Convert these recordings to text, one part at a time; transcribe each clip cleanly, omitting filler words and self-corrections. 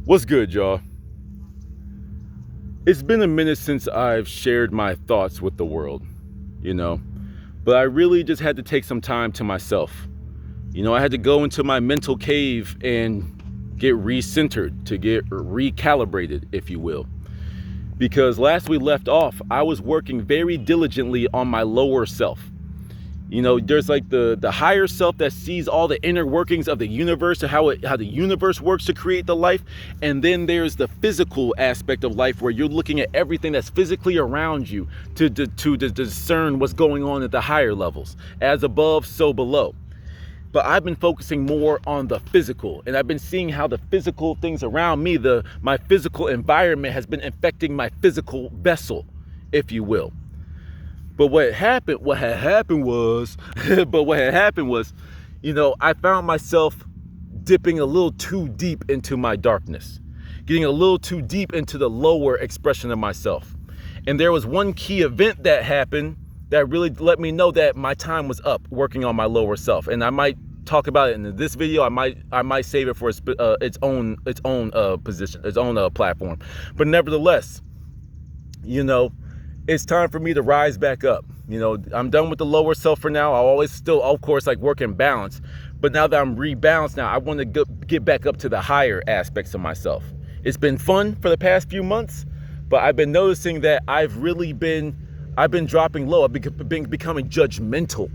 What's good, y'all? It's been a minute since I've shared my thoughts with the world, but I really just had to take some time to myself. I had to go into my mental cave and get recentered, to get recalibrated, if you will. Because last we left off, I was working very diligently on my lower self. There's like the higher self that sees all the inner workings of the universe, and how the universe works to create the life. And then there's the physical aspect of life, where you're looking at everything that's physically around you to discern what's going on at the higher levels. As above, so below. But I've been focusing more on the physical, and I've been seeing how the physical things around me, my physical environment, has been affecting my physical vessel, if you will. But what had happened was, I found myself dipping a little too deep into my darkness, getting a little too deep into the lower expression of myself. And there was one key event that happened that really let me know that my time was up working on my lower self. And I might talk about it in this video. I might save it for its own position, its own platform. But nevertheless, it's time for me to rise back up. I'm done with the lower self for now. I always still, of course, like work in balance. But now that I'm rebalanced now, I want to get back up to the higher aspects of myself. It's been fun for the past few months, but I've been noticing that I've been dropping low. I've been becoming judgmental.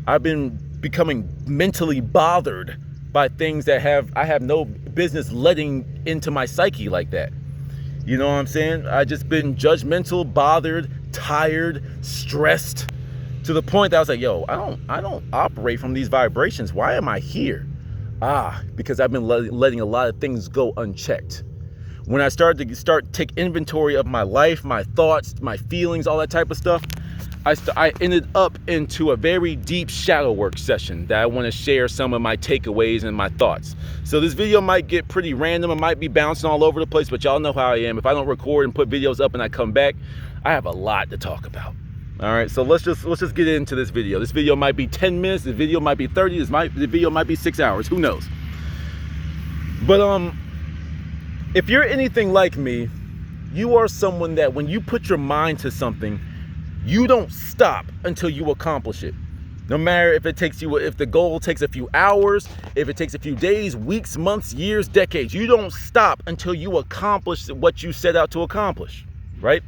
I've been becoming mentally bothered by things that I have no business letting into my psyche like that. You know what I'm saying? I just been judgmental, bothered, tired, stressed, to the point that I was like, yo, I don't operate from these vibrations. Why am I here? Because I've been letting a lot of things go unchecked. When I started to take inventory of my life, my thoughts, my feelings, all that type of stuff, I ended up into a very deep shadow work session that I want to share some of my takeaways and my thoughts. So this video might get pretty random. It might be bouncing all over the place, but y'all know how I am. If I don't record and put videos up and I come back, I have a lot to talk about. All right, so let's just get into this video. This video might be 10 minutes. This video might be 30. The video might be 6 hours. Who knows? But if you're anything like me, you are someone that when you put your mind to something, you don't stop until you accomplish it. No matter if the goal takes a few hours, if it takes a few days, weeks, months, years, decades, you don't stop until you accomplish what you set out to accomplish, right?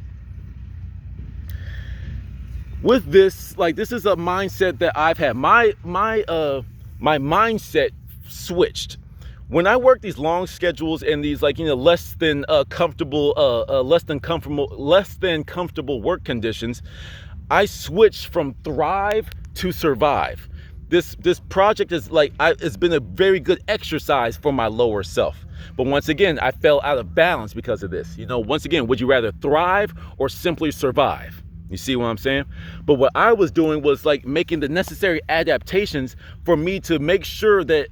With this, this is a mindset that I've had. My mindset switched. When I work these long schedules and these less than comfortable work conditions, I switch from thrive to survive. This project is it's been a very good exercise for my lower self. But once again, I fell out of balance because of this. Once again, would you rather thrive or simply survive? You see what I'm saying? But what I was doing was making the necessary adaptations for me to make sure that,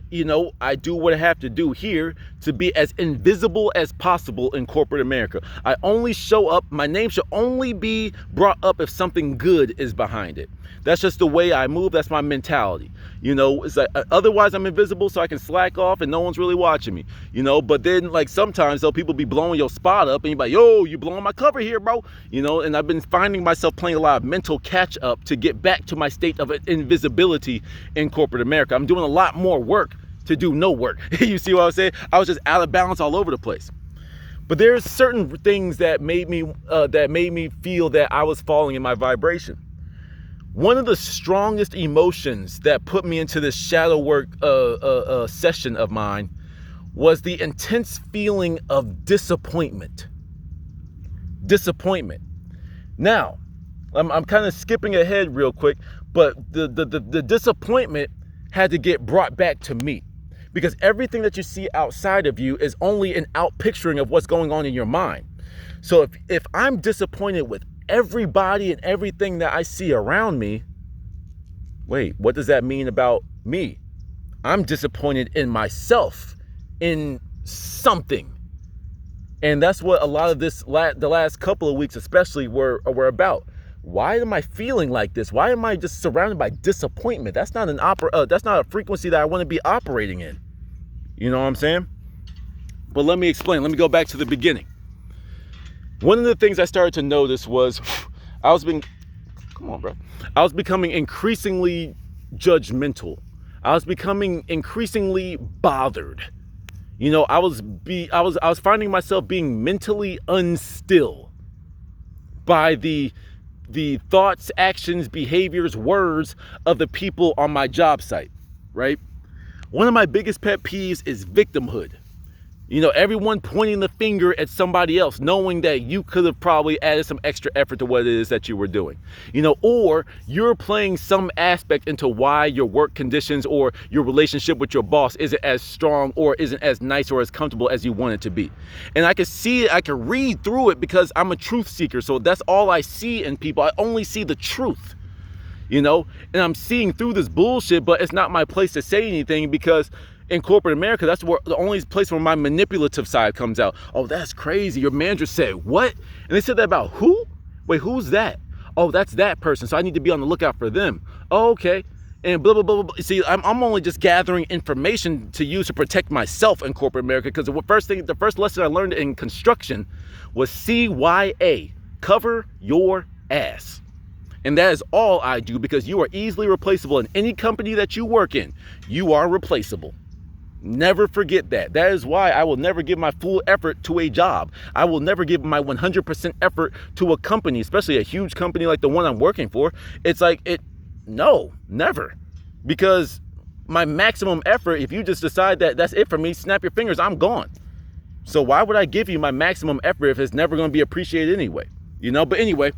I do what I have to do here to be as invisible as possible in corporate America. I only show up, my name should only be brought up if something good is behind it. That's just the way I move. That's my mentality. It's otherwise I'm invisible, so I can slack off and no one's really watching me, but then sometimes though, people be blowing your spot up and you're like, yo, you blowing my cover here, bro. And I've been finding myself playing a lot of mental catch up to get back to my state of invisibility in corporate America. I'm doing a lot more work to do no work. You see what I'm saying? I was just out of balance all over the place. But there's certain things that made me feel that I was falling in my vibration. One of the strongest emotions that put me into this shadow work session of mine was the intense feeling of disappointment. Now, I'm kind of skipping ahead real quick, but the disappointment had to get brought back to me, because everything that you see outside of you is only an outpicturing of what's going on in your mind. So if I'm disappointed with everybody and everything that I see around me, wait, what does that mean about me? I'm disappointed in myself, in something. And that's what a lot of the last couple of weeks especially were about. Why am I feeling like this? Why am I just surrounded by disappointment? That's not that's not a frequency that I want to be operating in. You know what I'm saying? But let me explain. Let me go back to the beginning. One of the things I started to notice was I was becoming increasingly judgmental. I was becoming increasingly bothered. You know, I was finding myself being mentally unstill by the thoughts, actions, behaviors, words of the people on my job site, right? One of my biggest pet peeves is victimhood. You know, everyone pointing the finger at somebody else, knowing that you could have probably added some extra effort to what it is that you were doing. You know, or you're playing some aspect into why your work conditions or your relationship with your boss isn't as strong or isn't as nice or as comfortable as you want it to be. And I can see it, I can read through it because I'm a truth seeker. So that's all I see in people. I only see the truth, you know, and I'm seeing through this bullshit, but it's not my place to say anything because in corporate America, that's where the only place where my manipulative side comes out. Oh, that's crazy. Your manager said what? And they said that about who? Wait, who's that? Oh, that's that person. So I need to be on the lookout for them. Oh, okay. And blah, blah, blah, blah. See, I'm only just gathering information to use to protect myself in corporate America because the first lesson I learned in construction was CYA, cover your ass. And that is all I do because you are easily replaceable in any company that you work in. You are replaceable. Never forget that. That is why I will never give my full effort to a job. I will never give my 100% effort to a company, especially a huge company like the one I'm working for. It's like, no, never. Because my maximum effort, if you just decide that that's it for me, snap your fingers, I'm gone. So why would I give you my maximum effort if it's never going to be appreciated anyway? You know, but anyway,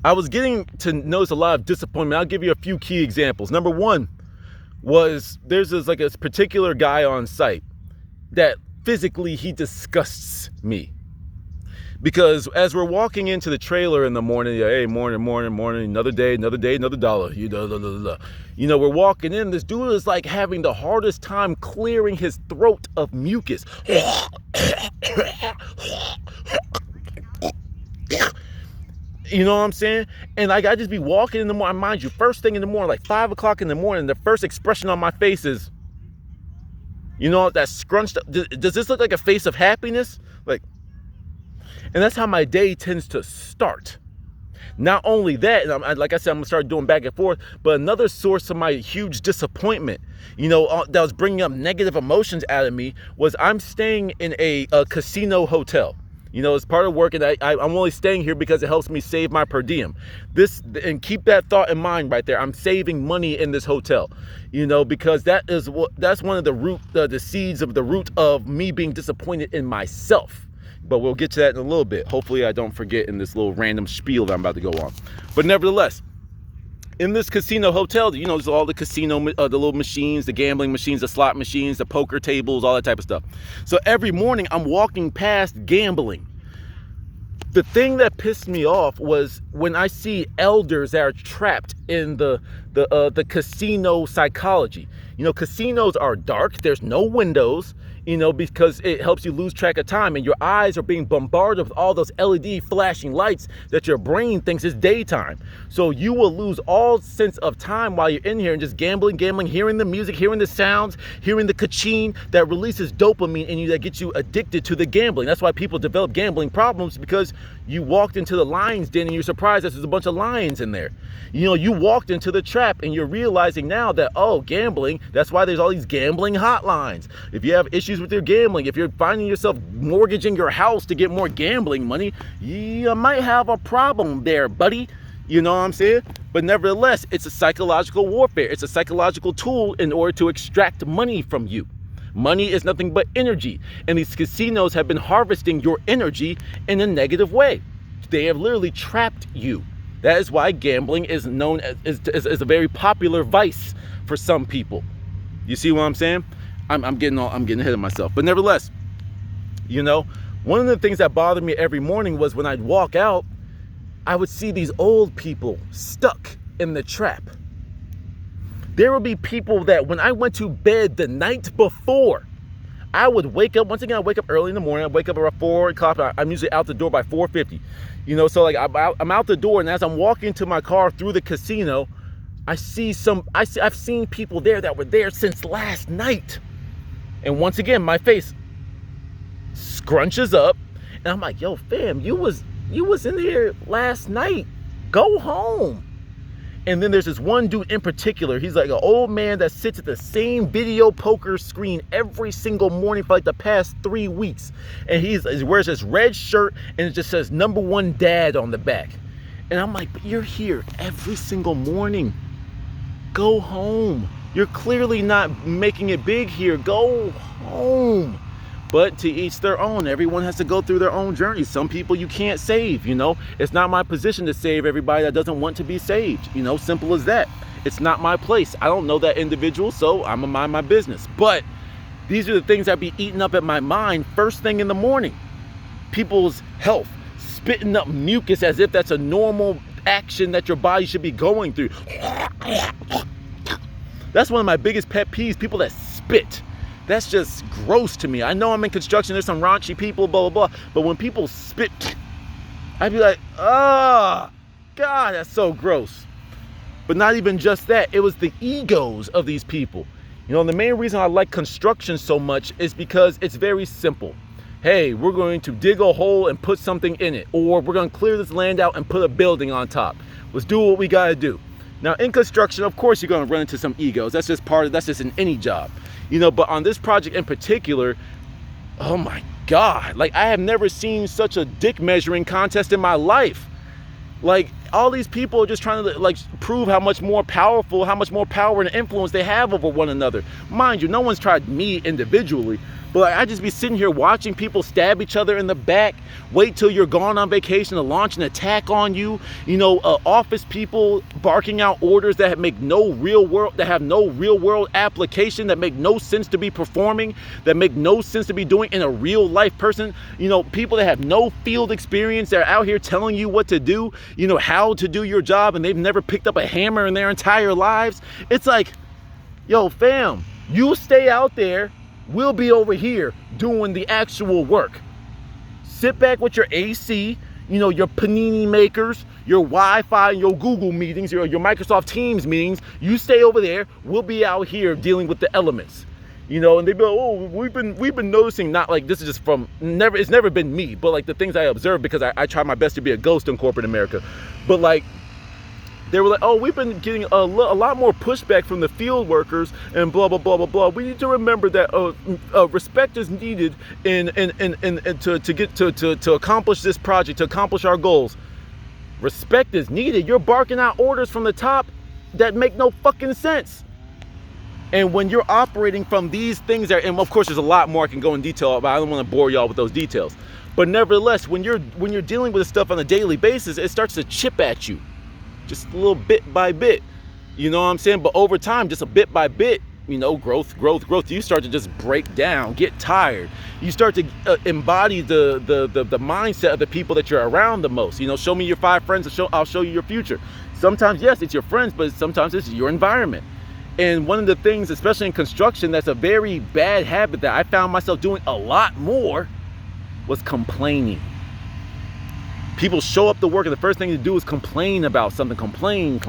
I was getting to notice a lot of disappointment. I'll give you a few key examples. Number one, there's a particular guy on site that physically he disgusts me. Because as we're walking into the trailer in the morning, hey, morning, another day, another dollar. You know, we're walking in, this dude is like having the hardest time clearing his throat of mucus. You know what I'm saying? And like, I just be walking in the morning, mind you, first thing in the morning, like 5 o'clock in the morning, the first expression on my face is, you know, that scrunched up. Does this look like a face of happiness? Like, and that's how my day tends to start. Not only that, and like I said, I'm gonna start doing back and forth, but another source of my huge disappointment, you know, that was bringing up negative emotions out of me was I'm staying in a casino hotel. You know, it's part of work, and I'm only staying here because it helps me save my per diem. And keep that thought in mind right there. I'm saving money in this hotel, you know, because that's one of the seeds of the root of me being disappointed in myself. But we'll get to that in a little bit. Hopefully I don't forget in this little random spiel that I'm about to go on. But nevertheless, in this casino hotel, you know, there's all the casino, the little machines, the gambling machines, the slot machines, the poker tables, all that type of stuff. So every morning I'm walking past gambling. The thing that pissed me off was when I see elders that are trapped in the casino psychology. You know, casinos are dark. There's no windows, you know, because it helps you lose track of time, and your eyes are being bombarded with all those LED flashing lights that your brain thinks is daytime. So you will lose all sense of time while you're in here and just gambling, hearing the music, hearing the sounds, hearing the ka-ching that releases dopamine in you that gets you addicted to the gambling. That's why people develop gambling problems, because you walked into the lion's den and you're surprised that there's a bunch of lions in there. You know, you walked into the trap and you're realizing now that, oh, gambling, that's why there's all these gambling hotlines. If you have issues with your gambling, if you're finding yourself mortgaging your house to get more gambling money, you might have a problem there, buddy. You know what I'm saying? But nevertheless, it's a psychological warfare. It's a psychological tool in order to extract money from you. Money is nothing but energy, and these casinos have been harvesting your energy in a negative way. They have literally trapped you. That is why gambling is known as a very popular vice for some people. You see what I'm saying? I'm getting ahead of myself. But nevertheless, you know, one of the things that bothered me every morning was when I'd walk out, I would see these old people stuck in the trap. There would be people that when I went to bed the night before, I would wake up. Once again, I wake up early in the morning. I wake up around 4 o'clock. I'm usually out the door by 4:50. You know, so like I'm out the door, and as I'm walking to my car through the casino, I've seen people there that were there since last night. And once again, my face, scrunches up, and I'm like, yo, fam, you was in here last night. Go home. And then there's this one dude in particular. He's like an old man that sits at the same video poker screen every single morning for like the past 3 weeks. And he wears this red shirt and it just says #1 dad on the back. And I'm like, but you're here every single morning. Go home. You're clearly not making it big here. Go home. But to each their own. Everyone has to go through their own journey. Some people you can't save, you know. It's not my position to save everybody that doesn't want to be saved. You know, simple as that. It's not my place. I don't know that individual, so I'm gonna mind my business. But these are the things that be eating up at my mind first thing in the morning. People's health, spitting up mucus as if that's a normal action that your body should be going through. That's one of my biggest pet peeves, people that spit. That's just gross to me. I know I'm in construction, there's some raunchy people, blah, blah, blah. But when people spit, I'd be like, oh, God, that's so gross. But not even just that, it was the egos of these people. You know, the main reason I like construction so much is because it's very simple. Hey, we're going to dig a hole and put something in it. Or we're going to clear this land out and put a building on top. Let's do what we got to do. Now, in construction, of course, you're going to run into some egos. That's just in any job. You know, but on this project in particular, oh my God, like I have never seen such a dick measuring contest in my life. Like all these people are just trying to like prove how much more power and influence they have over one another. Mind you, no one's tried me individually, but like, I just be sitting here watching people stab each other in the back, wait till you're gone on vacation to launch an attack on you. You know, office people barking out orders that have no real world application, that make no sense to be performing, that make no sense to be doing in a real life person. You know, people that have no field experience, that are out here telling you what to do, you know, how to do your job, and they've never picked up a hammer in their entire lives. It's like, yo, fam, you stay out there. We'll be over here doing the actual work. Sit back with your AC, you know, your panini makers, your Wi-Fi, your Google meetings, your Microsoft Teams meetings. You stay over there. We'll be out here dealing with the elements. You know, and they'd be like, oh, we've been noticing, not like this is just from it's never been me, but like the things I observe, because I try my best to be a ghost in corporate America. But like, they were like, oh, we've been getting a lot more pushback from the field workers and blah, blah, blah, blah, blah. We need to remember that respect is needed to accomplish this project, to accomplish our goals. Respect is needed. You're barking out orders from the top that make no fucking sense. And when you're operating from these things, and of course there's a lot more I can go in detail about, I don't want to bore y'all with those details. But nevertheless, when you're dealing with this stuff on a daily basis, it starts to chip at you. Just a little bit by bit, you know what I'm saying? But over time, just a bit by bit, you know, growth, you start to just break down, get tired. You start to embody the mindset of the people that you're around the most. You know, show me your 5 friends, I'll show you your future. Sometimes, yes, it's your friends, but sometimes it's your environment. And one of the things, especially in construction, that's a very bad habit that I found myself doing a lot more was complaining. People show up to work and the first thing to do is complain about something. Complain.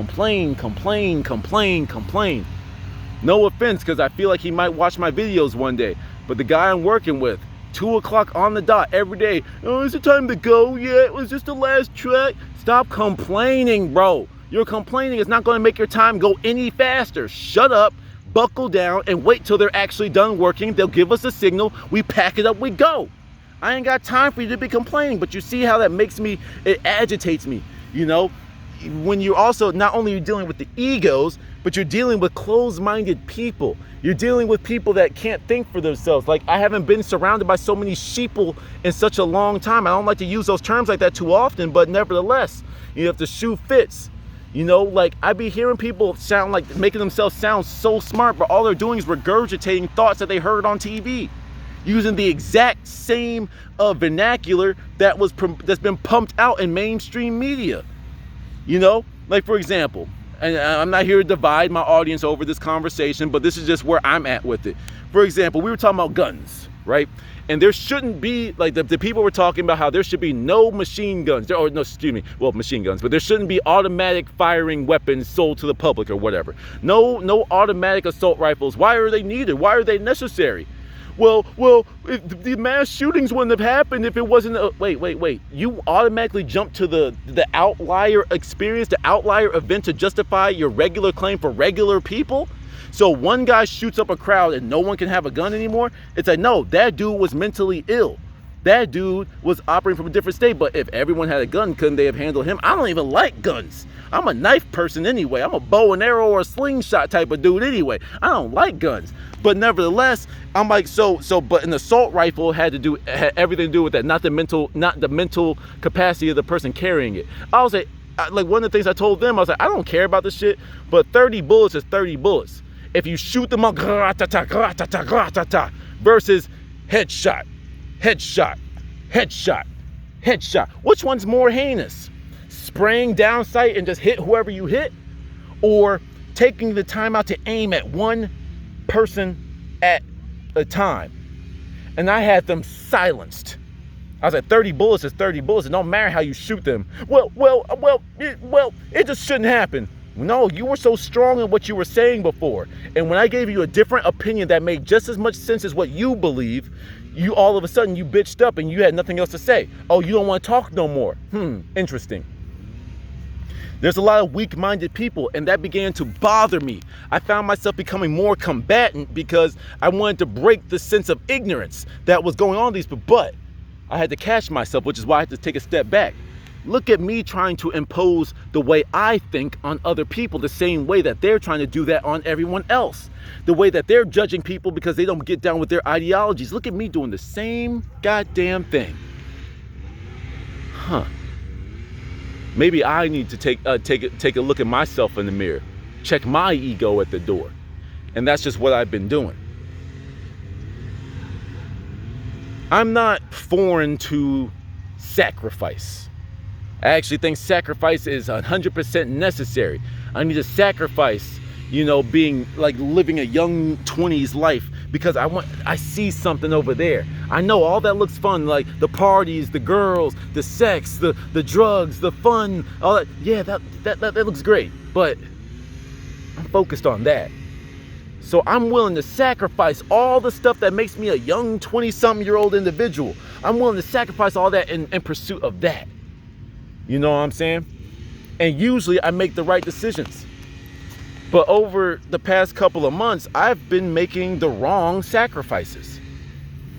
No offense, because I feel like he might watch my videos one day. But the guy I'm working with, 2 o'clock on the dot every day. Oh, is it time to go yet? Was this the last track? Stop complaining, bro. Your complaining is not going to make your time go any faster. Shut up, buckle down, and wait till they're actually done working. They'll give us a signal. We pack it up, we go. I ain't got time for you to be complaining, but you see how that makes me, it agitates me, you know? When you're also, not only you're dealing with the egos, but you're dealing with closed-minded people. You're dealing with people that can't think for themselves. Like, I haven't been surrounded by so many sheeple in such a long time. I don't like to use those terms like that too often, but nevertheless, you have the shoe fits. You know, like, I be hearing people sound like, making themselves sound so smart, but all they're doing is regurgitating thoughts that they heard on TV. Using the exact same vernacular that's been pumped out in mainstream media. You know, like, for example, and I'm not here to divide my audience over this conversation, but this is just where I'm at with it. For example, we were talking about guns, right? And there shouldn't be, like, the people were talking about how there should be no machine guns, or no, excuse me, well, machine guns, but there shouldn't be automatic firing weapons sold to the public or whatever. No automatic assault rifles. Why are they needed? Why are they necessary? the mass shootings wouldn't have happened if it wasn't wait. You automatically jump to the outlier experience, the outlier event to justify your regular claim for regular people? So one guy shoots up a crowd and no one can have a gun anymore? It's like, no, that dude was mentally ill. That dude was operating from a different state. But if everyone had a gun, couldn't they have handled him? I don't even like guns. I'm a knife person anyway. I'm a bow and arrow or a slingshot type of dude anyway. I don't like guns. But nevertheless, I'm like, but an assault rifle had everything to do with that, not the mental capacity of the person carrying it. I was like one of the things I told them, I was like, I don't care about this shit, but 30 bullets is 30 bullets. If you shoot them up, versus headshot, which one's more heinous? Spraying down sight and just hit whoever you hit, or taking the time out to aim at one person at a time? And I had them silenced. I was like, 30 bullets is 30 bullets. It don't matter how you shoot them. It just shouldn't happen. No, you were so strong in what you were saying before. And when I gave you a different opinion that made just as much sense as what you believe, you all of a sudden you bitched up and you had nothing else to say. Oh, you don't want to talk no more. Interesting. There's a lot of weak-minded people, and that began to bother me. I found myself becoming more combatant because I wanted to break the sense of ignorance that was going on with these people, but I had to catch myself, which is why I had to take a step back. Look at me trying to impose the way I think on other people, the same way that they're trying to do that on everyone else. The way that they're judging people because they don't get down with their ideologies. Look at me doing the same goddamn thing. Maybe I need to take a look at myself in the mirror, check my ego at the door. And that's just what I've been doing. I'm not foreign to sacrifice. I actually think sacrifice is 100% necessary. I need to sacrifice, being like living a young 20s life because I see something over there. I know all that looks fun, like the parties, the girls, the sex, the drugs, the fun, all that. Yeah, that looks great, but I'm focused on that. So I'm willing to sacrifice all the stuff that makes me a young 20-something-year-old individual. I'm willing to sacrifice all that in pursuit of that. You know what I'm saying? And usually I make the right decisions. But over the past couple of months, I've been making the wrong sacrifices.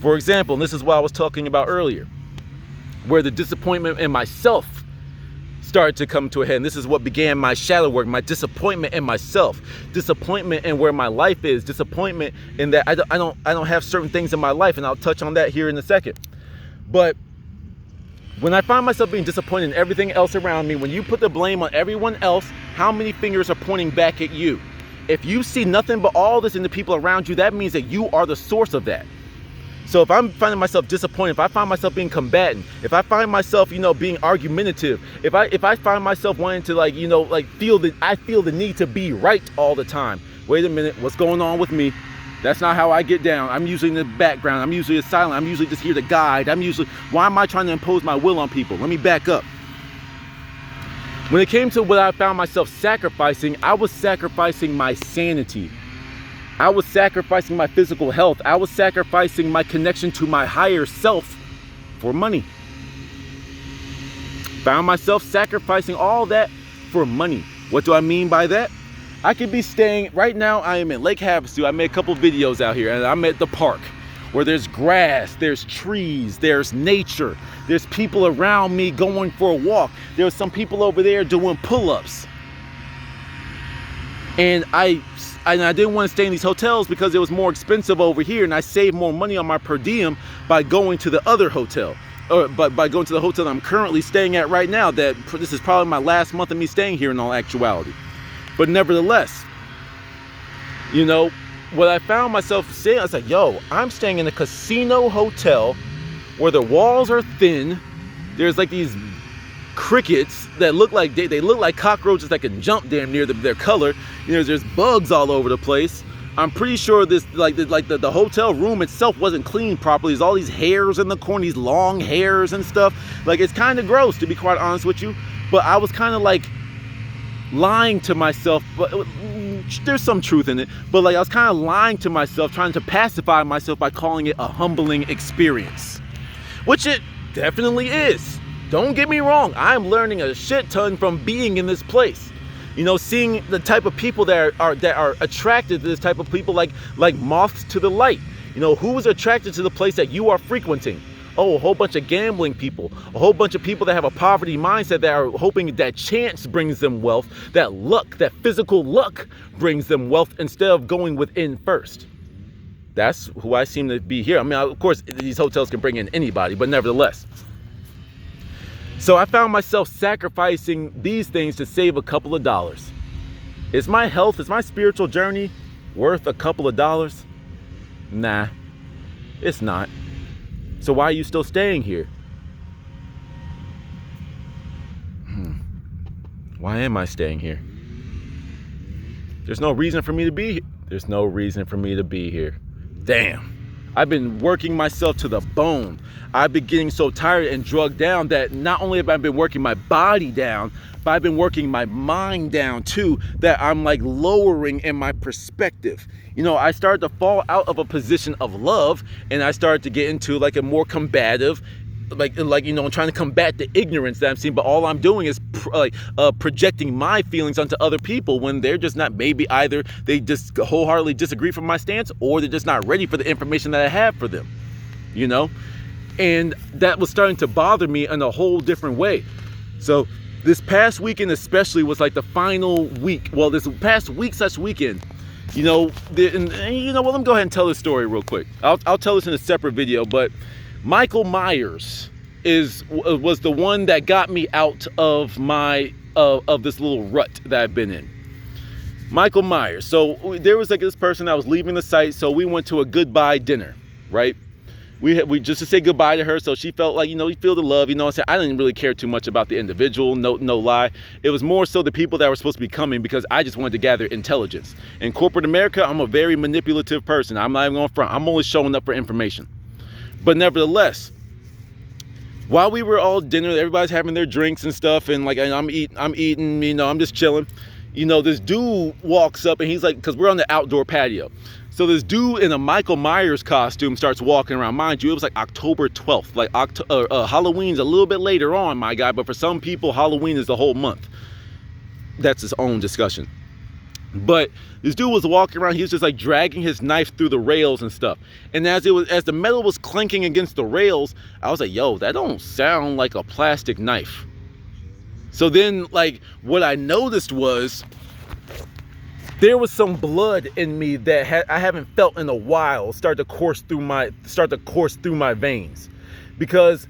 For example, and this is what I was talking about earlier, where the disappointment in myself started to come to a head. And this is what began my shadow work, my disappointment in myself, disappointment in where my life is, disappointment in that I don't have certain things in my life, and I'll touch on that here in a second. But when I find myself being disappointed in everything else around me, when you put the blame on everyone else, how many fingers are pointing back at you? If you see nothing but all this in the people around you, that means that you are the source of that. So if I'm finding myself disappointed, if I find myself being combatant, if I find myself, being argumentative, if I find myself wanting to feel the need to be right all the time. Wait a minute, what's going on with me? That's not how I get down. I'm usually in the background. I'm usually silent. I'm usually just here to guide. Why am I trying to impose my will on people? Let me back up. When it came to what I found myself sacrificing, I was sacrificing my sanity. I was sacrificing my physical health. I was sacrificing my connection to my higher self for money. Found myself sacrificing all that for money. What do I mean by that? I could be staying, right now I am in Lake Havasu. I made a couple videos out here and I'm at the park where there's grass, there's trees, there's nature, there's people around me going for a walk. There's some people over there doing pull-ups. And I didn't want to stay in these hotels because it was more expensive over here, and I saved more money on my per diem by going to the other hotel. But by going to the hotel I'm currently staying at right now, that this is probably my last month of me staying here in all actuality. But nevertheless, what I found myself saying, I was like, I'm staying in a casino hotel where the walls are thin. There's like these crickets that look like they look like cockroaches that can jump damn near their color. There's bugs all over the place. I'm pretty sure this the hotel room itself wasn't cleaned properly. There's all these hairs in the corner, these long hairs and stuff. Like, it's kind of gross, to be quite honest with you. But I was kind of like lying to myself, but there's some truth in it, but like I was kind of lying to myself, trying to pacify myself by calling it a humbling experience, which it definitely is. Don't get me wrong, I'm learning a shit ton from being in this place. You know, seeing the type of people that are attracted to this type of people, like moths to the light. You know, who is attracted to the place that you are frequenting? Oh, a whole bunch of gambling people, a whole bunch of people that have a poverty mindset that are hoping that chance brings them wealth, that luck, that physical luck brings them wealth instead of going within first. That's who I seem to be here. I mean, of course, these hotels can bring in anybody, but nevertheless. So I found myself sacrificing these things to save a couple of dollars. Is my health, is my spiritual journey worth a couple of dollars? Nah, it's not. So why are you still staying here? Why am I staying here? There's no reason for me to be here. There's no reason for me to be here. Damn. I've been working myself to the bone. I've been getting so tired and drugged down that not only have I been working my body down, but I've been working my mind down too, that I'm like lowering in my perspective. You know, I started to fall out of a position of love, and I started to get into like a more combative, like you know, trying to combat the ignorance that I'm seeing, but all I'm doing is projecting my feelings onto other people when they're just not, maybe either they just wholeheartedly disagree from my stance, or they're just not ready for the information that I have for them, you know? And that was starting to bother me in a whole different way. So this past weekend especially was like the final week, well, this past weekend, you know, and you know what, let me go ahead and tell this story real quick. I'll tell this in a separate video, but Michael Myers was the one that got me out of my of this little rut that I've been in. Michael Myers. So there was like this person that was leaving the site, so we went to a goodbye dinner, right? We just to say goodbye to her, so she felt like, you know, you feel the love, you know. I didn't really care too much about the individual, no lie. It was more so the people that were supposed to be coming, because I just wanted to gather intelligence. In corporate America, I'm a very manipulative person. I'm not even going front. I'm only showing up for information. But nevertheless, while we were all dinner, everybody's having their drinks and stuff, and like I'm eating, you know, I'm just chilling. You know, this dude walks up and he's like, because we're on the outdoor patio. So this dude in a Michael Myers costume starts walking around. Mind you, it was like October 12th. Like Halloween's a little bit later on, my guy, but for some people, Halloween is the whole month. That's his own discussion. But this dude was walking around, he was just like dragging his knife through the rails and stuff. And as the metal was clinking against the rails, I was like, yo, that don't sound like a plastic knife. So then, like, what I noticed was there was some blood in me that I haven't felt in a while start to course through my veins, because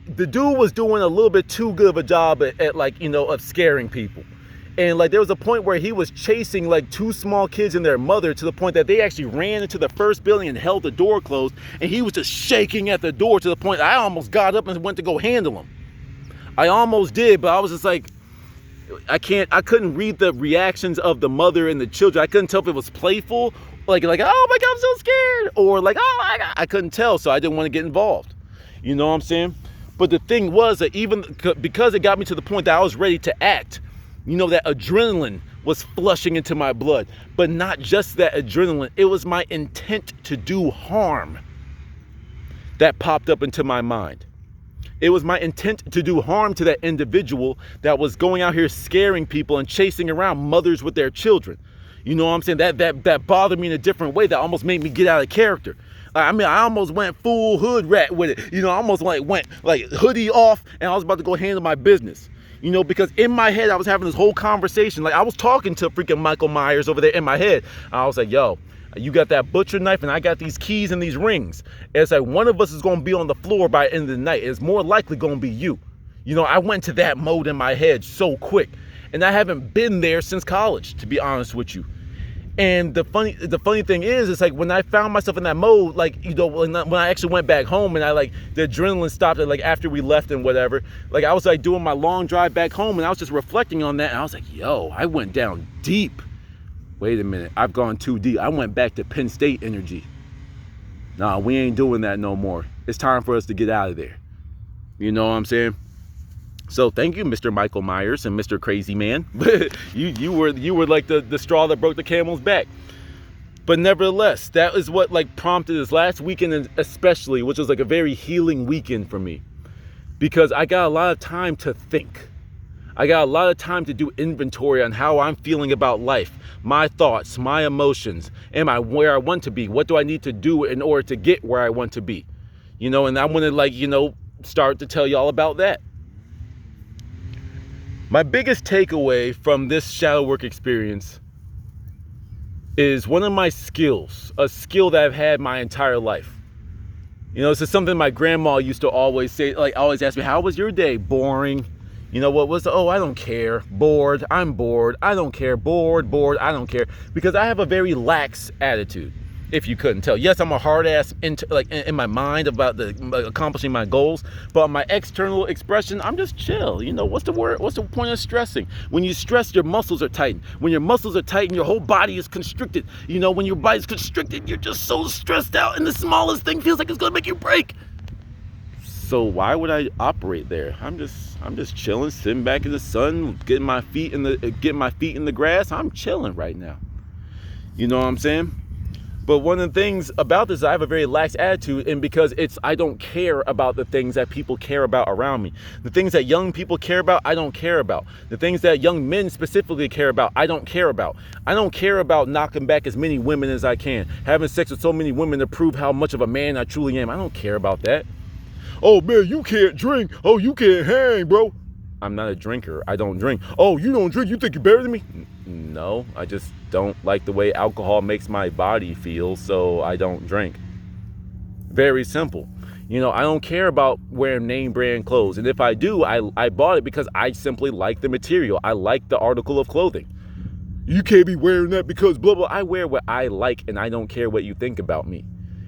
the dude was doing a little bit too good of a job at like, you know, of scaring people. And like there was a point where he was chasing like two small kids and their mother, to the point that they actually ran into the first building and held the door closed, and he was just shaking at the door to the point I almost got up and went to go handle him. I almost did, but I was just like, I couldn't read the reactions of the mother and the children. I couldn't tell if it was playful, like, oh my God, I'm so scared, or like, oh my God, I couldn't tell, so I didn't want to get involved. You know what I'm saying? But the thing was that even because it got me to the point that I was ready to act, you know, that adrenaline was flushing into my blood. But not just that adrenaline, it was my intent to do harm that popped up into my mind. It was my intent to do harm to that individual that was going out here scaring people and chasing around mothers with their children. You know what I'm saying? That bothered me in a different way, that almost made me get out of character. I mean, I almost went full hood rat with it. You know, I almost like went like hoodie off, and I was about to go handle my business. You know, because in my head, I was having this whole conversation. Like I was talking to freaking Michael Myers over there in my head. I was like, yo, you got that butcher knife and I got these keys and these rings. And it's like one of us is going to be on the floor by the end of the night. It's more likely going to be you. You know, I went to that mode in my head so quick. And I haven't been there since college, to be honest with you. And the funny thing is, it's like when I found myself in that mode, like, you know, when I actually went back home and I like the adrenaline stopped, like after we left and whatever, like I was like doing my long drive back home and I was just reflecting on that, and I was like, yo, I went down deep. Wait a minute, I've gone too deep. I went back to Penn State energy. Nah, we ain't doing that no more. It's time for us to get out of there. You know what I'm saying? So thank you, Mr. Michael Myers and Mr. Crazy Man. you were like the straw that broke the camel's back. But nevertheless, that is what like prompted this last weekend especially, which was like a very healing weekend for me. Because I got a lot of time to think. I got a lot of time to do inventory on how I'm feeling about life, my thoughts, my emotions. Am I where I want to be? What do I need to do in order to get where I want to be? You know, and I'm gonna like, you know, start to tell you all about that. My biggest takeaway from this shadow work experience is one of my skills, a skill that I've had my entire life. You know, this is something my grandma used to always say, like always ask me, how was your day? Boring. You know, what was, oh, I don't care. Bored, I'm bored. I don't care. Bored, I don't care. Because I have a very lax attitude, if you couldn't tell. Yes, I'm a hard ass in my mind about accomplishing my goals, but my external expression, I'm just chill. You know, what's the word? What's the point of stressing? When you stress, your muscles are tightened. When your muscles are tightened, your whole body is constricted. You know, when your body's constricted, you're just so stressed out, and the smallest thing feels like it's gonna make you break. So why would I operate there? I'm just chilling, sitting back in the sun, getting my feet in the grass. I'm chilling right now. You know what I'm saying? But one of the things about this, I have a very lax attitude, and because I don't care about the things that people care about around me. The things that young people care about, I don't care about. The things that young men specifically care about, I don't care about. I don't care about knocking back as many women as I can, having sex with so many women to prove how much of a man I truly am. I don't care about that. Oh man, you can't drink. Oh, you can't hang, bro. I'm not a drinker. I don't drink. Oh, you don't drink? You think you're better than me? No, I just don't like the way alcohol makes my body feel, so I don't drink. Very simple. You know, I don't care about wearing name brand clothes. And if I do, I bought it because I simply like the material. I like the article of clothing. You can't be wearing that because blah, blah. I wear what I like, and I don't care what you think about me.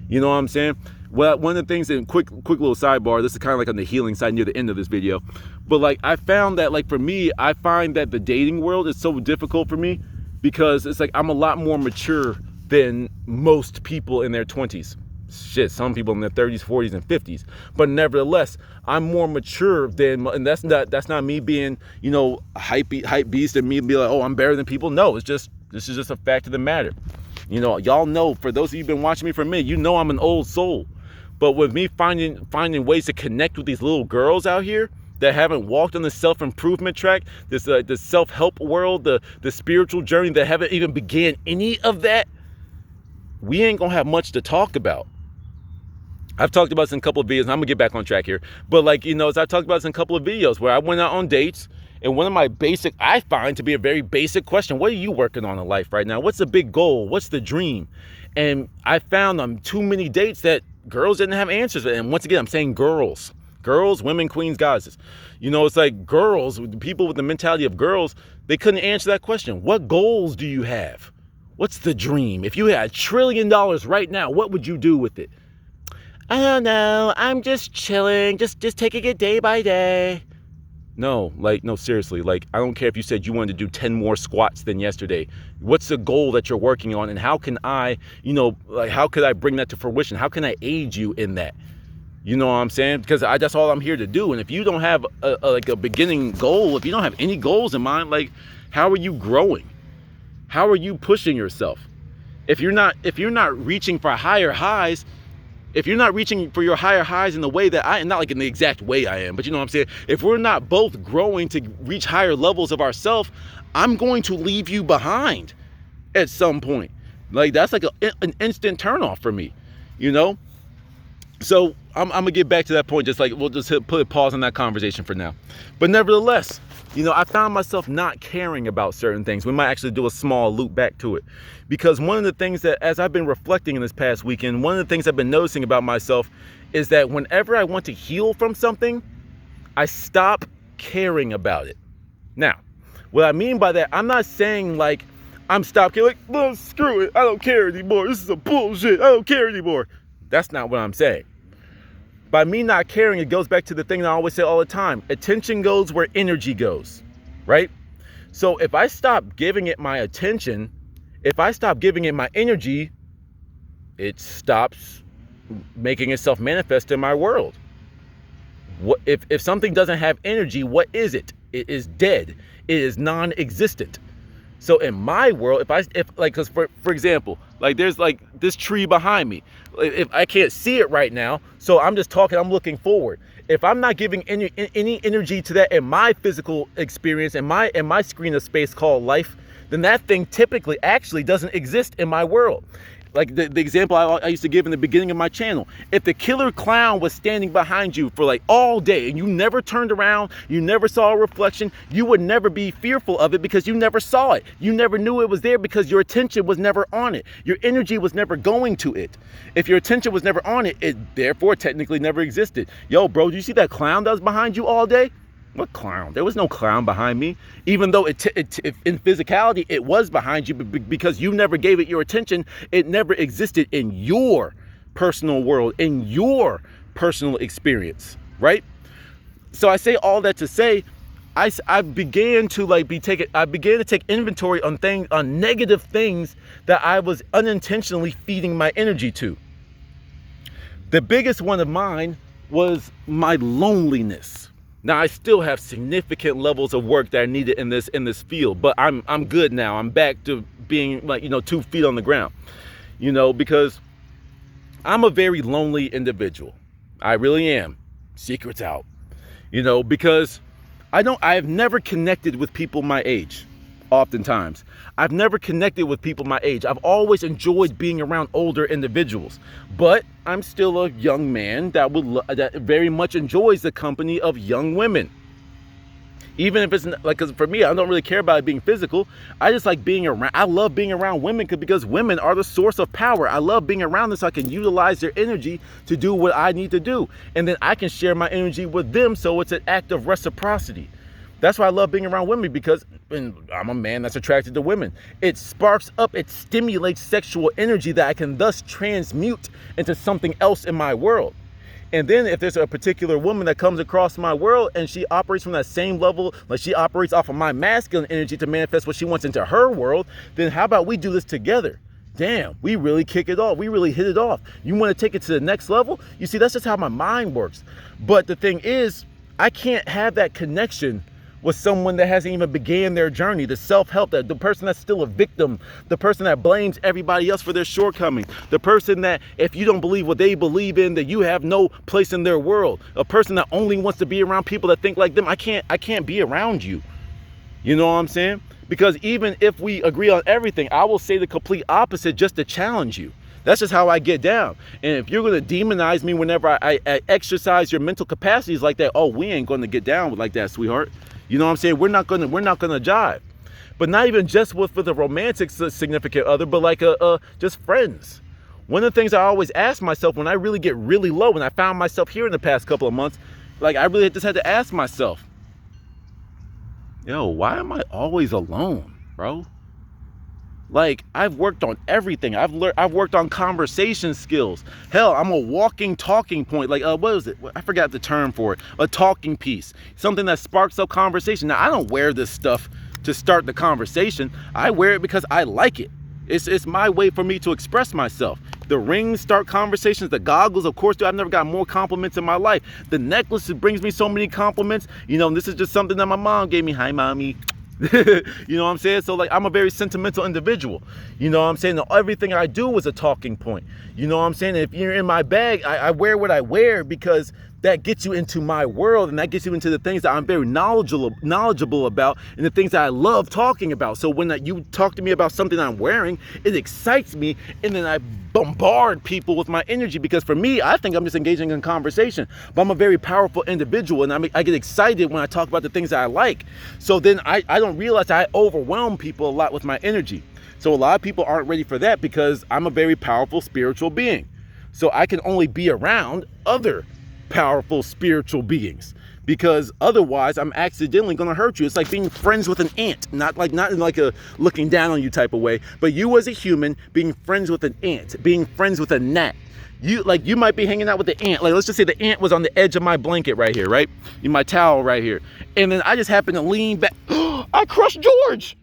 You know what I'm saying? Well, one of the things, and quick little sidebar, this is kind of like on the healing side near the end of this video, but like I found that like for me, I find that the dating world is so difficult for me because it's like I'm a lot more mature than most people in their 20s. Shit, some people in their 30s, 40s, and 50s. But nevertheless, I'm more mature than, and that's not me being, you know, hype beast and me be like, oh, I'm better than people. No, this is just a fact of the matter. You know, y'all know, for those of you who've been watching me for a minute, you know I'm an old soul. But with me finding ways to connect with these little girls out here that haven't walked on the self-improvement track, this the self-help world, the spiritual journey, that haven't even began any of that, we ain't gonna have much to talk about. I've talked about this in a couple of videos, and I'm gonna get back on track here. But like, you know, as I talked about this in a couple of videos where I went out on dates, and one of my I find to be a very basic question, what are you working on in life right now? What's the big goal? What's the dream? And I found on too many dates that girls didn't have answers. And once again, I'm saying girls, women, queens, goddesses. You know, it's like girls, people with the mentality of girls, they couldn't answer that question. What goals do you have? What's the dream? If you had $1 trillion right now, what would you do with it? I don't know. I'm just chilling, just taking it day by day. No, seriously, like, I don't care if you said you wanted to do 10 more squats than yesterday. What's the goal that you're working on, and how can I, you know, like, how could I bring that to fruition? How can I aid you in that? You know what I'm saying? Because that's all I'm here to do. And if you don't have a beginning goal, if you don't have any goals in mind, like, how are you growing? How are you pushing yourself? If you're not reaching for higher highs, if you're not reaching for your higher highs in the way that not like in the exact way I am, but you know what I'm saying? If we're not both growing to reach higher levels of ourselves, I'm going to leave you behind at some point. Like, that's like an instant turnoff for me, you know? So I'm gonna get back to that point. Just like, we'll just put a pause on that conversation for now. But nevertheless, you know, I found myself not caring about certain things. We might actually do a small loop back to it. Because one of the things that, as I've been reflecting in this past weekend, one of the things I've been noticing about myself is that whenever I want to heal from something, I stop caring about it. Now, what I mean by that, I'm not saying like, I'm stopped caring, like, well, screw it, I don't care anymore. This is a bullshit, I don't care anymore. That's not what I'm saying. By me not caring, it goes back to the thing that I always say all the time. Attention goes where energy goes, right? So if I stop giving it my attention, if I stop giving it my energy, it stops making itself manifest in my world. What if something doesn't have energy, what is it? It is dead. It is non-existent. So in my world, because for example, like there's like this tree behind me. If I can't see it right now, so I'm just talking, I'm looking forward. If I'm not giving any energy to that in my physical experience, in my screen of space called life, then that thing typically actually doesn't exist in my world. Like the example I used to give in the beginning of my channel. If the killer clown was standing behind you for like all day and you never turned around, you never saw a reflection, you would never be fearful of it because you never saw it. You never knew it was there because your attention was never on it. Your energy was never going to it. If your attention was never on it, it therefore technically never existed. Yo, bro, do you see that clown that was behind you all day? What clown? There was no clown behind me, even though in physicality it was behind you, but because you never gave it your attention, it never existed in your personal world, in your personal experience, right? So I say all that to say, I began to take inventory on negative things that I was unintentionally feeding my energy to. The biggest one of mine was my loneliness. Now I still have significant levels of work that I needed in this field, but I'm good now. I'm back to being 2 feet on the ground, because I'm a very lonely individual. I really am. Secrets out, because I've never connected with people my age. Oftentimes, I've never connected with people my age. I've always enjoyed being around older individuals, but I'm still a young man that very much enjoys the company of young women. Even if it's like, because for me, I don't really care about it being physical. I just like being around. I love being around women because women are the source of power. I love being around them so I can utilize their energy to do what I need to do, and then I can share my energy with them. So it's an act of reciprocity. That's why I love being around women, because I'm a man that's attracted to women. It sparks up, it stimulates sexual energy that I can thus transmute into something else in my world. And then if there's a particular woman that comes across my world and she operates from that same level, like she operates off of my masculine energy to manifest what she wants into her world, then how about we do this together? Damn, we really kick it off. We really hit it off. You want to take it to the next level? You see, that's just how my mind works. But the thing is, I can't have that connection with someone that hasn't even began their journey, the self-help, the person that's still a victim, the person that blames everybody else for their shortcomings, the person that if you don't believe what they believe in, that you have no place in their world, a person that only wants to be around people that think like them. I can't be around you. You know what I'm saying? Because even if we agree on everything, I will say the complete opposite just to challenge you. That's just how I get down. And if you're going to demonize me whenever I exercise your mental capacities like that, oh, we ain't going to get down like that, sweetheart. You know what I'm saying? We're not gonna jive. But not even just with a romantic significant other, but like just friends. One of the things I always ask myself when I really get really low, and I found myself here in the past couple of months, like I really just had to ask myself, yo, why am I always alone, bro? Like, I've worked on everything. I've worked on conversation skills. Hell, I'm a walking talking point. Like, what is it? I forgot the term for it. A talking piece. Something that sparks up conversation. Now, I don't wear this stuff to start the conversation. I wear it because I like it. It's my way for me to express myself. The rings start conversations. The goggles, of course, I've never got more compliments in my life. The necklace, it brings me so many compliments. This is just something that my mom gave me. Hi, mommy. You know what I'm saying? So like, I'm a very sentimental individual. You know what I'm saying? Everything I do is a talking point. You know what I'm saying? If you're in my bag, I wear what I wear because that gets you into my world, and that gets you into the things that I'm very knowledgeable about, and the things that I love talking about. So when you talk to me about something I'm wearing, it excites me, and then I bombard people with my energy, because for me, I think I'm just engaging in conversation, but I'm a very powerful individual, and I get excited when I talk about the things that I like. So then I don't realize I overwhelm people a lot with my energy. So a lot of people aren't ready for that, because I'm a very powerful spiritual being. So I can only be around other powerful spiritual beings, because otherwise I'm accidentally going to hurt you. It's like being friends with an ant, not in like a looking down on you type of way, but you as a human being friends with an ant, being friends with a gnat. You might be hanging out with the ant. Like, let's just say the ant was on the edge of my blanket right here, right? In my towel right here. And then I just happen to lean back. I crushed George.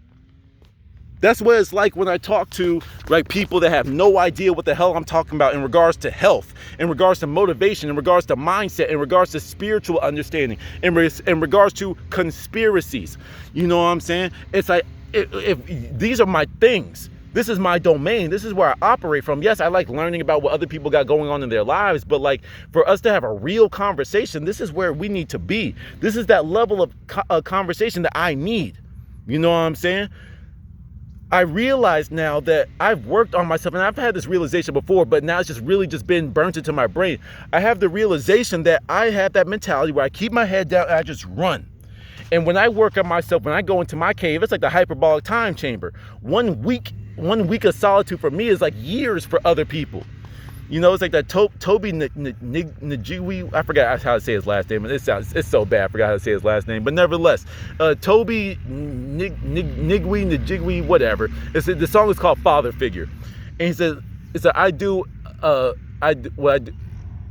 That's what it's like when I talk to like people that have no idea what the hell I'm talking about in regards to health, in regards to motivation, in regards to mindset, in regards to spiritual understanding, in regards to conspiracies. You know what I'm saying? It's like, if these are my things. This is my domain. This is where I operate from. Yes, I like learning about what other people got going on in their lives, but like for us to have a real conversation, this is where we need to be. This is that level of conversation that I need. You know what I'm saying? I realize now that I've worked on myself, and I've had this realization before, but now it's just really just been burnt into my brain. I have the realization that I have that mentality where I keep my head down and I just run. And when I work on myself, when I go into my cave, it's like the hyperbolic time chamber. 1 week of solitude for me is like years for other people. You know, it's like that Toby Njiwi, I forgot how to say his last name, and it's so bad, I forgot how to say his last name, but nevertheless, Toby Njiwi, whatever. The song is called Father Figure, and he said,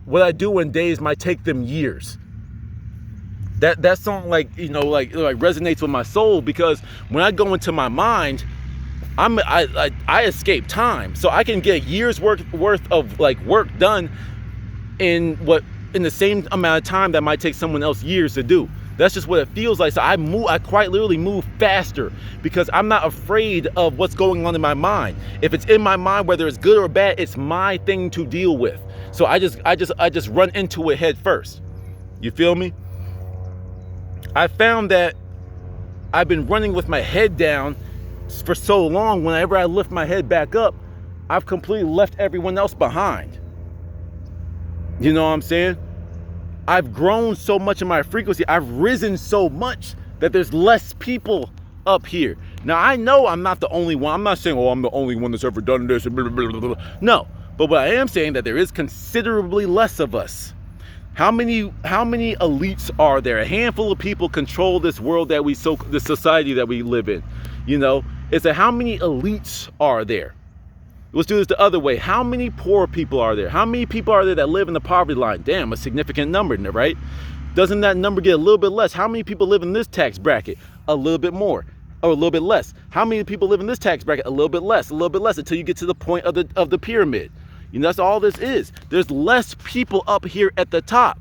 what I do in days might take them years. That song, like resonates with my soul, because when I go into my mind, I escape time, so I can get years worth of like work done in the same amount of time that might take someone else years to do. That's just what it feels like. So I quite literally move faster because I'm not afraid of what's going on in my mind. If it's in my mind, whether it's good or bad, it's my thing to deal with. So I just run into it head first. You feel me? I found that I've been running with my head down for so long. Whenever I lift my head back up, I've completely left everyone else behind. You know what I'm saying? I've grown so much in my frequency. I've risen so much that there's less people up here. Now, I know I'm not the only one. I'm not saying, oh, I'm the only one that's ever done this. Blah, blah, blah, blah. No, but what I am saying that there is considerably less of us. How many elites are there? A handful of people control this world the society that we live in. You know, it's how many elites are there? Let's do this the other way. How many poor people are there? How many people are there that live in the poverty line? Damn, a significant number, right? Doesn't that number get a little bit less? How many people live in this tax bracket? A little bit more, or a little bit less. How many people live in this tax bracket? A little bit less, until you get to the point of the pyramid. You know, that's all this is. There's less people up here at the top.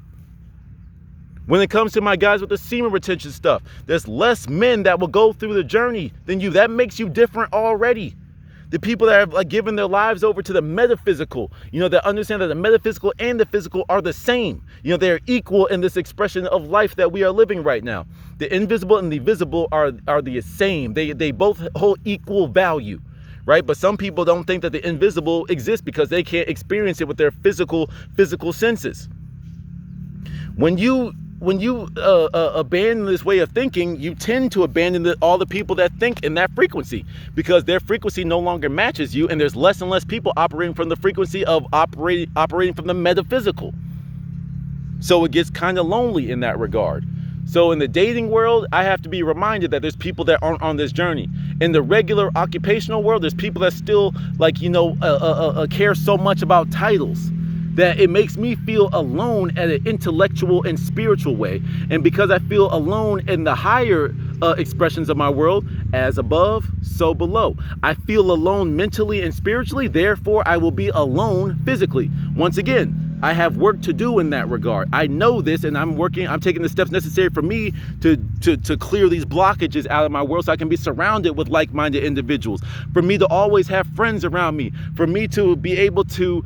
When it comes to my guys with the semen retention stuff, there's less men that will go through the journey than you. That makes you different already. The people that have like given their lives over to the metaphysical, you know, that understand that the metaphysical and the physical are the same. You know, they're equal in this expression of life that we are living right now. The invisible and the visible are the same. They both hold equal value. Right? But some people don't think that the invisible exists because they can't experience it with their physical senses. When you abandon this way of thinking, you tend to abandon all the people that think in that frequency, because their frequency no longer matches you, and there's less and less people operating from the frequency of operating from the metaphysical. So it gets kind of lonely in that regard. So in the dating world, I have to be reminded that there's people that aren't on this journey. In the regular occupational world, there's people that still care so much about titles that it makes me feel alone at an intellectual and spiritual way. And because I feel alone in the higher expressions of my world, as above, so below. I feel alone mentally and spiritually, therefore I will be alone physically. Once again, I have work to do in that regard. I know this, and I'm taking the steps necessary for me to clear these blockages out of my world so I can be surrounded with like-minded individuals, for me to always have friends around me, for me to be able to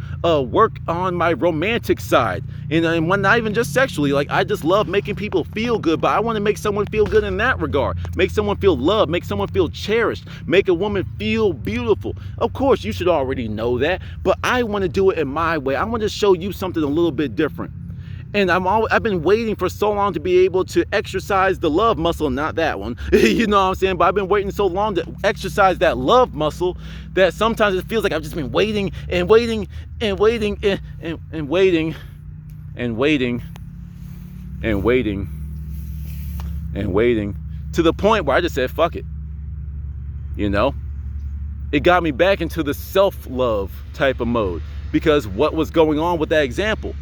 work on my romantic side, and not even just sexually. Like, I just love making people feel good, but I want to make someone feel good in that regard. Make someone feel loved, make someone feel cherished, make a woman feel beautiful. Of course, you should already know that, but I want to do it in my way. I want to show you something a little bit different. And I've been waiting for so long to be able to exercise the love muscle, not that one, you know what I'm saying? But I've been waiting so long to exercise that love muscle that sometimes it feels like I've just been waiting and waiting and waiting and waiting and waiting and waiting and waiting to the point where I just said, fuck it. You know, it got me back into the self-love type of mode, because what was going on with that example?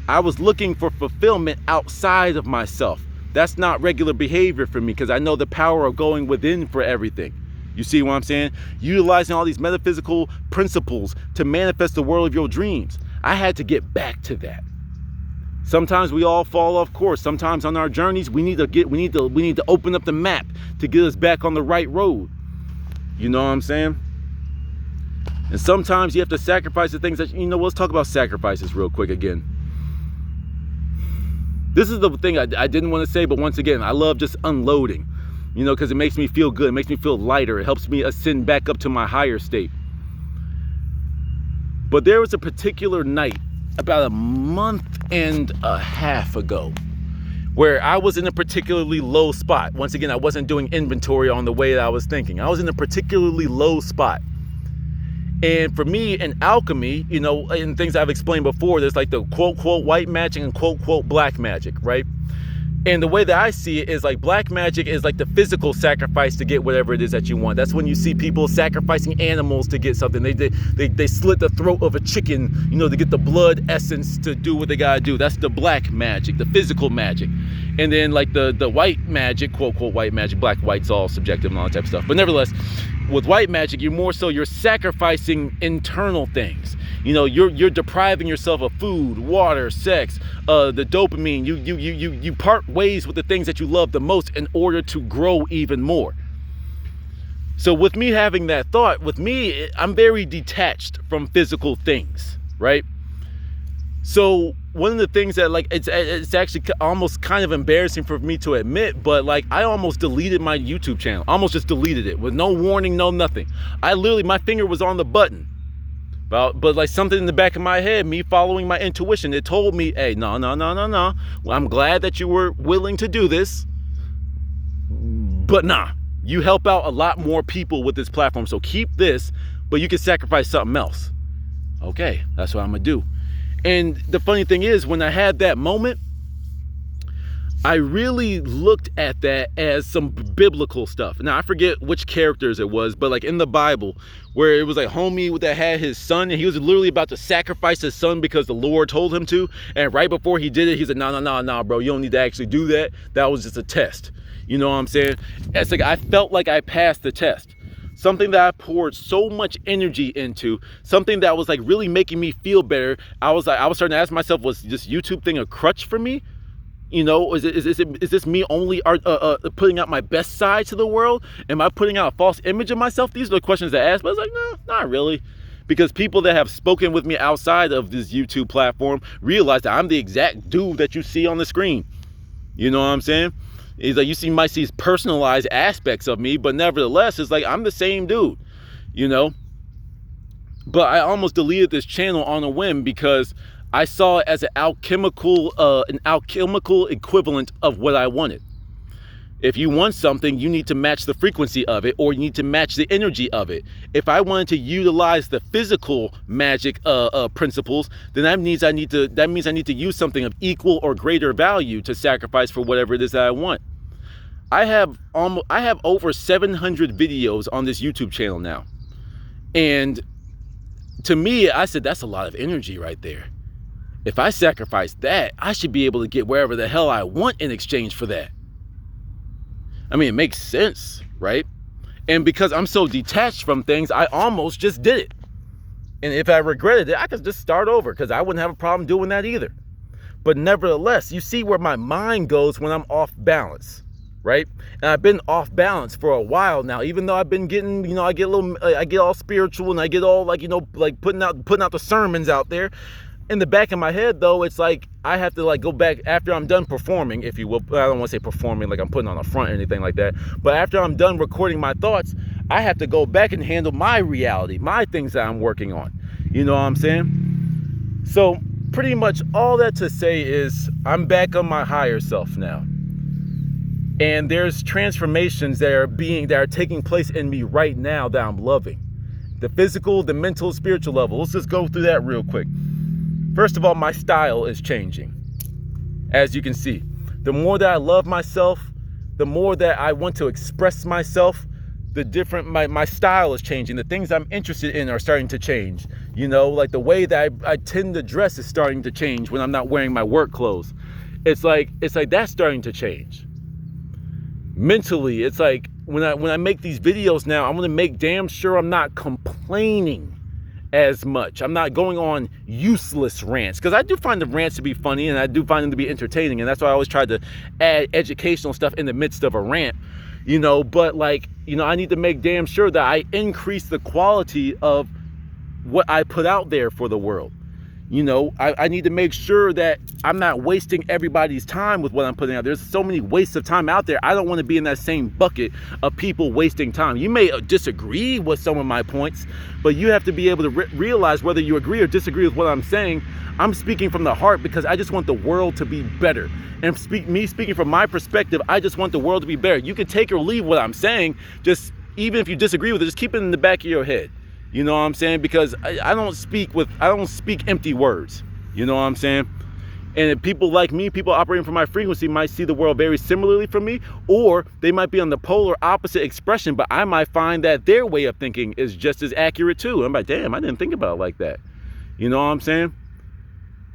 I was looking for fulfillment outside of myself. That's not regular behavior for me, because I know the power of going within for everything. You see what I'm saying? Utilizing all these metaphysical principles to manifest the world of your dreams. I had to get back to that. Sometimes we all fall off course. Sometimes on our journeys, we need to open up the map to get us back on the right road. You know what I'm saying? And sometimes you have to sacrifice the things that, let's talk about sacrifices real quick again. This is the thing I didn't want to say, but once again, I love just unloading, because it makes me feel good. It makes me feel lighter. It helps me ascend back up to my higher state. But there was a particular night about a month and a half ago where I was in a particularly low spot. Once again, I wasn't doing inventory on the way that I was thinking. I was in a particularly low spot. And for me in alchemy, and things I've explained before, there's like the quote, quote, white magic and quote, quote, black magic, right? And the way that I see it is like black magic is like the physical sacrifice to get whatever it is that you want. That's when you see people sacrificing animals to get something. They slit the throat of a chicken, to get the blood essence to do what they gotta do. That's the black magic, the physical magic. And then like the white magic, quote, quote, white magic, black, white's all subjective and all that type of stuff. But nevertheless, with white magic, you're sacrificing internal things. You're depriving yourself of food, water, sex, the dopamine. You part ways with the things that you love the most in order to grow even more. So with me having that thought, I'm very detached from physical things, right? So one of the things that it's actually almost kind of embarrassing for me to admit, but I almost deleted my YouTube channel. Almost just deleted it with no warning, no nothing. My finger was on the button. But something in the back of my head, me following my intuition, it told me, hey, no. Well, I'm glad that you were willing to do this, but nah, you help out a lot more people with this platform. So keep this, but you can sacrifice something else. Okay, that's what I'm gonna do. And the funny thing is, when I had that moment, I really looked at that as some biblical stuff. Now, I forget which characters it was, but in the Bible, where it was homie that had his son, and he was literally about to sacrifice his son because the Lord told him to. And right before he did it, he said, no, bro, you don't need to actually do that. That was just a test. You know what I'm saying? It's I felt like I passed the test. Something that I poured so much energy into, something that was really making me feel better. I was starting to ask myself, was this YouTube thing a crutch for me? Is this me only putting out my best side to the world? Am I putting out a false image of myself? These are the questions that I asked, but it's no, not really. Because people that have spoken with me outside of this YouTube platform realize that I'm the exact dude that you see on the screen. You know what I'm saying? It's might see personalized aspects of me, but nevertheless, it's I'm the same dude, But I almost deleted this channel on a whim because I saw it as an alchemical equivalent of what I wanted. If you want something, you need to match the frequency of it, or you need to match the energy of it. If I wanted to utilize the physical magic principles, then that means I need to use something of equal or greater value to sacrifice for whatever it is that I want. I have over 700 videos on this YouTube channel now, and to me, I said that's a lot of energy right there. If I sacrifice that, I should be able to get wherever the hell I want in exchange for that. I mean, it makes sense, right? And because I'm so detached from things, I almost just did it. And if I regretted it, I could just start over because I wouldn't have a problem doing that either. But nevertheless, you see where my mind goes when I'm off balance, right? And I've been off balance for a while now, even though I've been getting, I get all spiritual and I get all putting out the sermons out there. In the back of my head, though, it's I have to go back after I'm done performing, if you will. I don't want to say performing like I'm putting on a front or anything like that. But after I'm done recording my thoughts, I have to go back and handle my reality, my things that I'm working on. You know what I'm saying? So pretty much all that to say is I'm back on my higher self now. And there's transformations that are taking place in me right now that I'm loving. The physical, the mental, spiritual level. Let's just go through that real quick. First of all, my style is changing. As you can see, the more that I love myself, the more that I want to express myself, my style is changing. The things I'm interested in are starting to change. The way that I tend to dress is starting to change when I'm not wearing my work clothes. It's like that's starting to change. Mentally, it's when I make these videos now, I'm going to make damn sure I'm not complaining as much. I'm not going on useless rants, because I do find the rants to be funny and I do find them to be entertaining, and that's why I always try to add educational stuff in the midst of a rant, you know. But like, you know, I need to make damn sure that I increase the quality of what I put out there for the world. You know, I need to make sure that I'm not wasting everybody's time with what I'm putting out. There's so many wastes of time out there. I don't want to be in that same bucket of people wasting time. You may disagree with some of my points, but you have to be able to realize whether you agree or disagree with what I'm saying. I'm speaking from the heart because I just want the world to be better. And me speaking from my perspective, I just want the world to be better. You can take or leave what I'm saying. Just even if you disagree with it, just keep it in the back of your head. You know what I'm saying? Because I don't speak empty words. You know what I'm saying? And if people like me, people operating from my frequency, might see the world very similarly from me, or they might be on the polar opposite expression, but I might find that their way of thinking is just as accurate too. I'm like, damn, I didn't think about it like that. You know what I'm saying?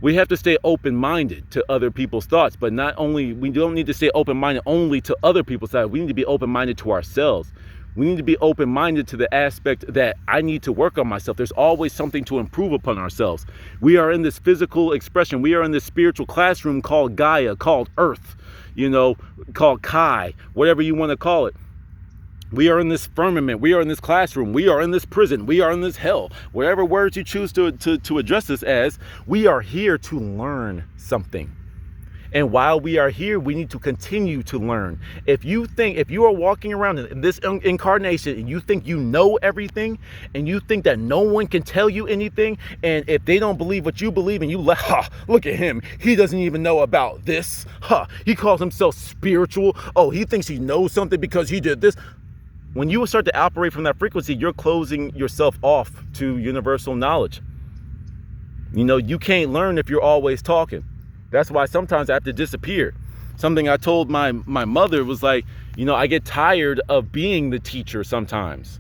We have to stay open-minded to other people's thoughts, but we don't need to stay open-minded only to other people's thoughts. We need to be open-minded to ourselves. We need to be open-minded to the aspect that I need to work on myself. There's always something to improve upon ourselves. We are in this physical expression. We are in this spiritual classroom called Gaia, called Earth, you know, called Kai, whatever you want to call it. We are in this firmament. We are in this classroom. We are in this prison. We are in this hell. Whatever words you choose to address this as, we are here to learn something. And while we are here, we need to continue to learn. If you are walking around in this incarnation and you think you know everything, and you think that no one can tell you anything, and if they don't believe what you believe, and you look at him, he doesn't even know about this. He calls himself spiritual. Oh, he thinks he knows something because he did this. When you start to operate from that frequency, you're closing yourself off to universal knowledge. You know, you can't learn if you're always talking. That's why sometimes I have to disappear. Something I told my mother was like, you know, I get tired of being the teacher sometimes.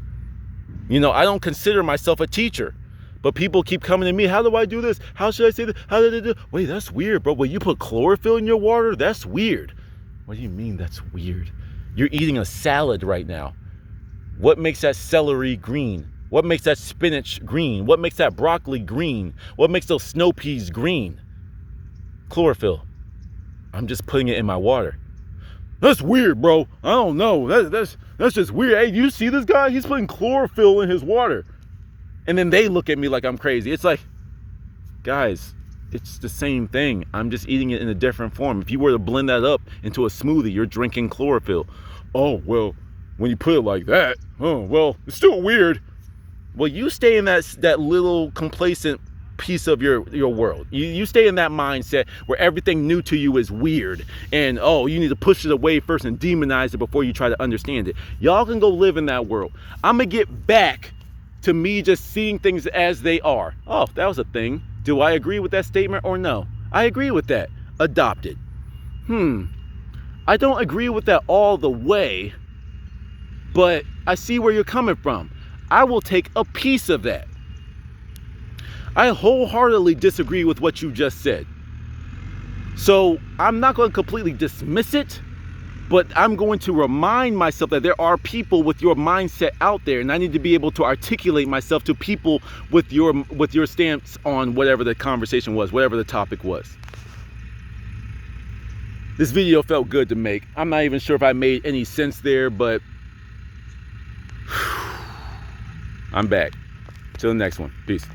You know, I don't consider myself a teacher, but people keep coming to me. How do I do this? How should I say this? How did I do? Wait, that's weird, bro. Will you put chlorophyll in your water? That's weird. What do you mean that's weird? You're eating a salad right now. What makes that celery green? What makes that spinach green? What makes that broccoli green? What makes those snow peas green? Chlorophyll. I'm just putting it in my water. That's weird, bro. I don't know. That's just weird. Hey, you see this guy? He's putting chlorophyll in his water. And then they look at me like I'm crazy. It's like, guys, it's the same thing. I'm just eating it in a different form. If you were to blend that up into a smoothie, you're drinking chlorophyll. Oh, well, when you put it like that, oh, well, it's still weird. Well, you stay in that little complacent piece of your world. You stay in that mindset where everything new to you is weird, and oh, you need to push it away first and demonize it before you try to understand it. Y'all can go live in that world. I'm gonna get back to me just seeing things as they are. Oh, that was a thing. Do I agree with that statement or no? I agree with that. Adopted. I don't agree with that all the way, but I see where you're coming from. I will take a piece of that. I wholeheartedly disagree with what you just said. So I'm not going to completely dismiss it, but I'm going to remind myself that there are people with your mindset out there, and I need to be able to articulate myself to people with your stance on whatever the conversation was, whatever the topic was. This video felt good to make. I'm not even sure if I made any sense there, but I'm back. Till the next one. Peace.